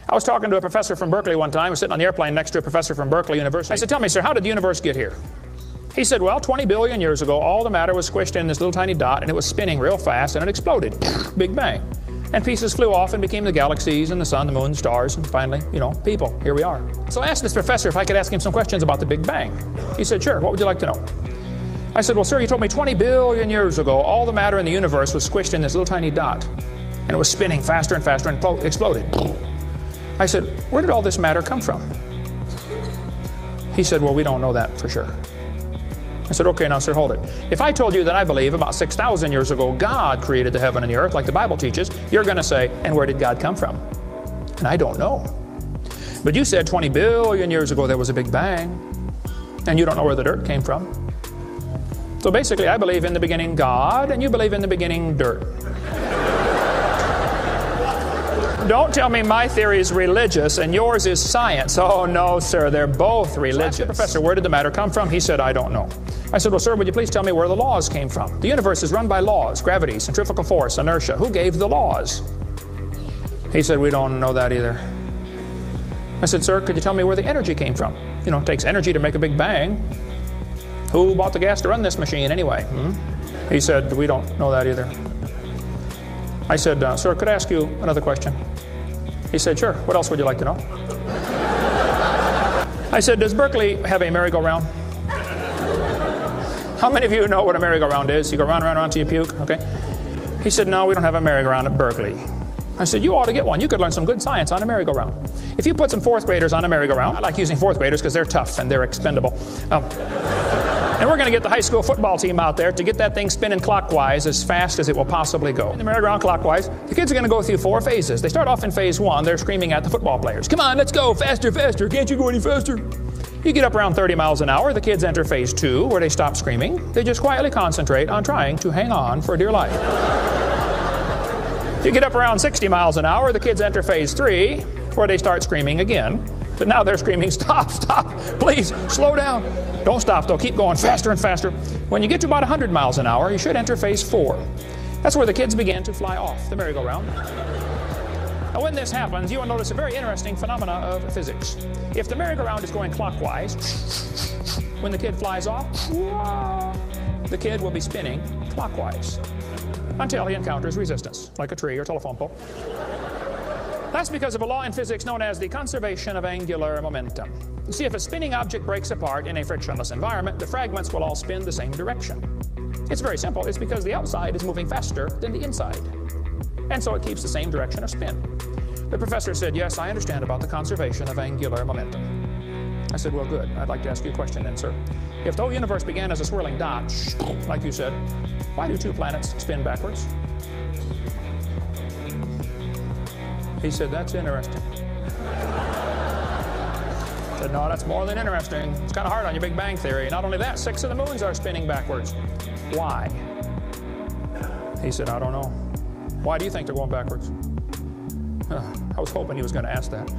I was talking to a professor from Berkeley one time. I was sitting on the airplane next to a professor from Berkeley University. I said, tell me, sir, how did the universe get here? He said, well, 20 billion years ago, all the matter was squished in this little tiny dot, and it was spinning real fast, and it exploded. Big bang. And pieces flew off and became the galaxies and the sun, the moon, the stars, and finally, people. Here we are. So I asked this professor if I could ask him some questions about the Big Bang. He said, sure, what would you like to know? I said, well, sir, you told me 20 billion years ago, all the matter in the universe was squished in this little tiny dot, and it was spinning faster and faster and exploded. I said, where did all this matter come from? He said, well, we don't know that for sure. I said, okay, now, sir, hold it. If I told you that I believe about 6,000 years ago God created the heaven and the earth, like the Bible teaches, you're going to say, and where did God come from? And I don't know. But you said 20 billion years ago there was a Big Bang, and you don't know where the dirt came from. So basically, I believe in the beginning God, and you believe in the beginning dirt. Don't tell me my theory is religious and yours is science. Oh, no, sir, they're both religious. So I asked the professor, where did the matter come from? He said, I don't know. I said, well, sir, would you please tell me where the laws came from? The universe is run by laws, gravity, centrifugal force, inertia. Who gave the laws? He said, we don't know that either. I said, sir, could you tell me where the energy came from? It takes energy to make a big bang. Who bought the gas to run this machine anyway? He said, we don't know that either. I said, sir, could I ask you another question? He said, sure. What else would you like to know? I said, does Berkeley have a merry-go-round? How many of you know what a merry-go-round is? You go round, round, round till you puke, okay? He said, no, we don't have a merry-go-round at Berkeley. I said, you ought to get one. You could learn some good science on a merry-go-round. If you put some fourth graders on a merry-go-round, I like using fourth graders because they're tough and they're expendable. And we're going to get the high school football team out there to get that thing spinning clockwise as fast as it will possibly go. In the merry-go-round clockwise, the kids are going to go through 4 phases. They start off in phase 1. They're screaming at the football players. Come on, let's go, faster, faster. Can't you go any faster? You get up around 30 miles an hour. The kids enter phase 2, where they stop screaming. They just quietly concentrate on trying to hang on for dear life. You get up around 60 miles an hour. The kids enter phase 3, where they start screaming again. But now they're screaming, stop, stop, please, slow down. Don't stop, though. Keep going faster and faster. When you get to about 100 miles an hour, you should enter phase 4. That's where the kids begin to fly off the merry-go-round. Now, when this happens, you will notice a very interesting phenomena of physics. If the merry-go-round is going clockwise, when the kid flies off, the kid will be spinning clockwise until he encounters resistance, like a tree or telephone pole. That's because of a law in physics known as the conservation of angular momentum. You see, if a spinning object breaks apart in a frictionless environment, the fragments will all spin the same direction. It's very simple. It's because the outside is moving faster than the inside. And so it keeps the same direction of spin. The professor said, yes, I understand about the conservation of angular momentum. I said, well, good. I'd like to ask you a question then, sir. If the whole universe began as a swirling dot, like you said, why do 2 planets spin backwards? He said, that's interesting. I said, no, that's more than interesting. It's kind of hard on your Big Bang Theory. Not only that, 6 of the moons are spinning backwards. Why? He said, I don't know. Why do you think they're going backwards? I was hoping he was going to ask that.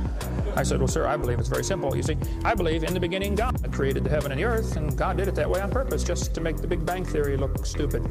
I said, well, sir, I believe it's very simple. You see, I believe in the beginning God created the heaven and the earth, and God did it that way on purpose, just to make the Big Bang Theory look stupid.